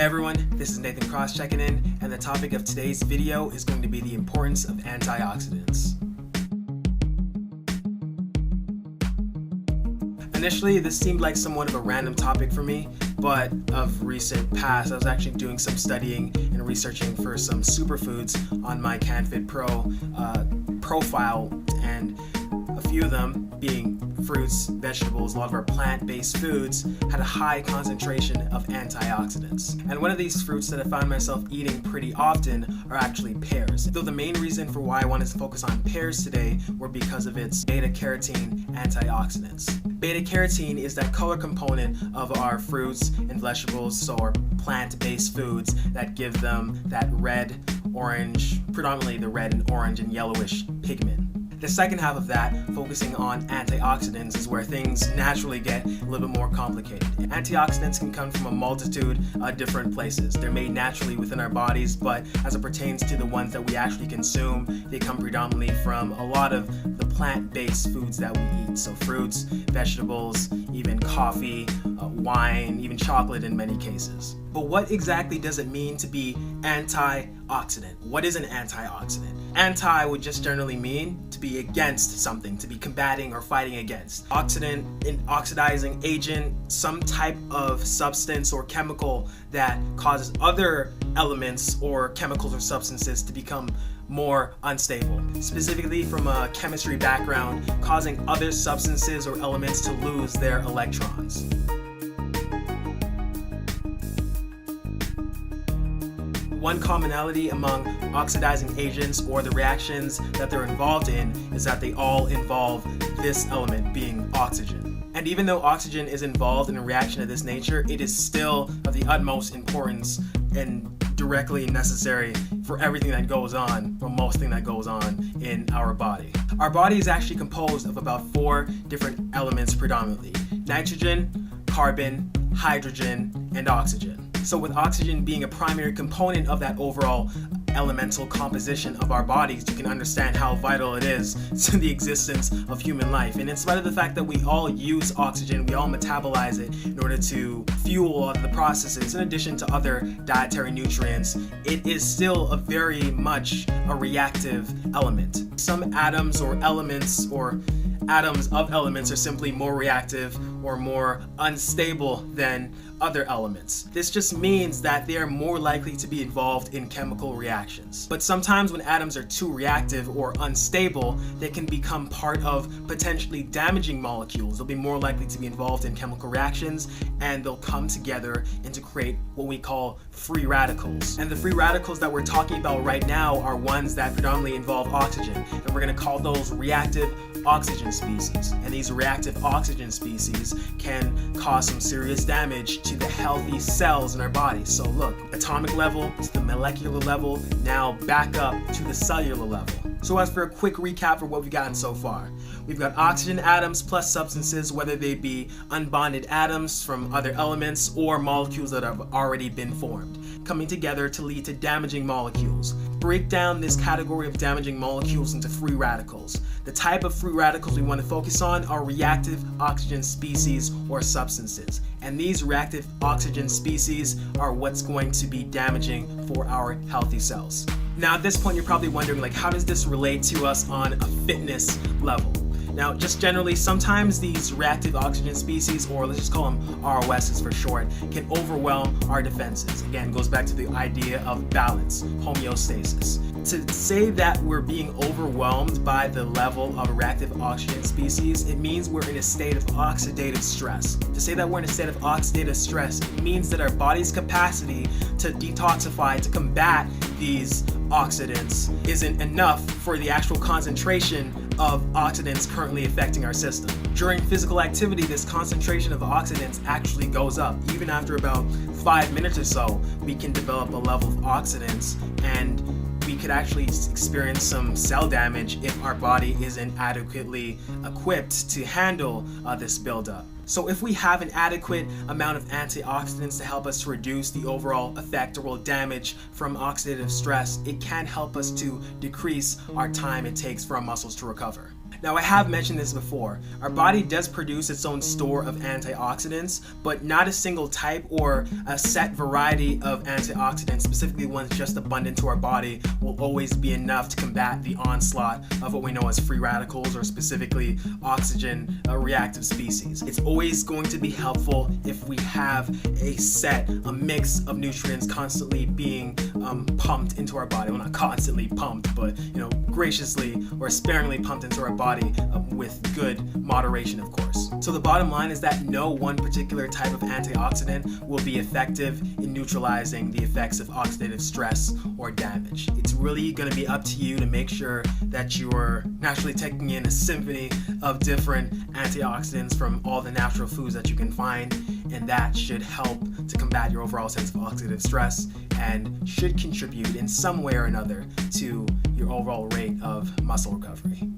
Hey everyone, this is Nathan Cross checking in, and the topic of today's video is going to be the importance of antioxidants. Initially, this seemed like somewhat of a random topic for me, but of recent past, I was actually doing some studying and researching for some superfoods on my CanFit Pro profile, and a few of them being fruits, vegetables, a lot of our plant-based foods had a high concentration of antioxidants. And one of these fruits that I found myself eating pretty often are actually pears. Though the main reason for why I wanted to focus on pears today were because of its beta-carotene antioxidants. Beta-carotene is that color component of our fruits and vegetables, so our plant-based foods, that give them that red, orange, predominantly the red and orange and yellowish pigment. The second half of that, focusing on antioxidants, is where things naturally get a little bit more complicated. Antioxidants can come from a multitude of different places. They're made naturally within our bodies, but as it pertains to the ones that we actually consume, they come predominantly from a lot of the plant-based foods that we eat. So fruits, vegetables, even coffee, wine, even chocolate in many cases. But what exactly does it mean to be antioxidant? What is an antioxidant? Anti would just generally mean to be against something, to be combating or fighting against. Oxidant, an oxidizing agent, some type of substance or chemical that causes other elements or chemicals or substances to become more unstable. Specifically from a chemistry background, causing other substances or elements to lose their electrons. One commonality among oxidizing agents or the reactions that they're involved in is that they all involve this element being oxygen. And even though oxygen is involved in a reaction of this nature, it is still of the utmost importance and directly necessary for everything that goes on, or most thing that goes on in our body. Our body is actually composed of about 4 different elements predominantly: nitrogen, carbon, hydrogen, and oxygen. So with oxygen being a primary component of that overall elemental composition of our bodies, you can understand how vital it is to the existence of human life. And in spite of the fact that we all use oxygen, we all metabolize it in order to fuel all of the processes, in addition to other dietary nutrients, it is still a very much a reactive element. Some atoms or elements or atoms of elements are simply more reactive or more unstable than other elements. This just means that they are more likely to be involved in chemical reactions. But sometimes when atoms are too reactive or unstable, they can become part of potentially damaging molecules. They'll be more likely to be involved in chemical reactions, and they'll come together and to create what we call free radicals. And the free radicals that we're talking about right now are ones that predominantly involve oxygen, and we're going to call those reactive oxygen species. And these reactive oxygen species can cause some serious damage to the healthy cells in our body. So look, atomic level to the molecular level, now back up to the cellular level. So as for a quick recap for what we've gotten so far, we've got oxygen atoms plus substances, whether they be unbonded atoms from other elements or molecules that have already been formed, coming together to lead to damaging molecules. Break down this category of damaging molecules into free radicals. The type of free radicals we want to focus on are reactive oxygen species or substances. And these reactive oxygen species are what's going to be damaging for our healthy cells. Now at this point you're probably wondering, like, how does this relate to us on a fitness level? Now, just generally, sometimes these reactive oxygen species, or let's just call them ROSs for short, can overwhelm our defenses. Again, it goes back to the idea of balance, homeostasis. To say that we're being overwhelmed by the level of reactive oxygen species, it means we're in a state of oxidative stress. To say that we're in a state of oxidative stress, it means that our body's capacity to detoxify, to combat these oxidants, isn't enough for the actual concentration of oxidants currently affecting our system. During physical activity, this concentration of oxidants actually goes up. Even after about 5 minutes or so, we can develop a level of oxidants, and we could actually experience some cell damage if our body isn't adequately equipped to handle this buildup. So if we have an adequate amount of antioxidants to help us to reduce the overall effect or damage from oxidative stress, it can help us to decrease our time it takes for our muscles to recover. Now, I have mentioned this before. Our body does produce its own store of antioxidants, but not a single type or a set variety of antioxidants, specifically ones just abundant to our body, will always be enough to combat the onslaught of what we know as free radicals, or specifically oxygen reactive species. It's always going to be helpful if we have a mix of nutrients constantly being pumped into our body. Well, not constantly pumped, but graciously or sparingly pumped into our body with good moderation, of course. So the bottom line is that no one particular type of antioxidant will be effective in neutralizing the effects of oxidative stress or damage. It's really going to be up to you to make sure that you're naturally taking in a symphony of different antioxidants from all the natural foods that you can find, and that should help to combat your overall sense of oxidative stress and should contribute in some way or another to your overall rate of muscle recovery.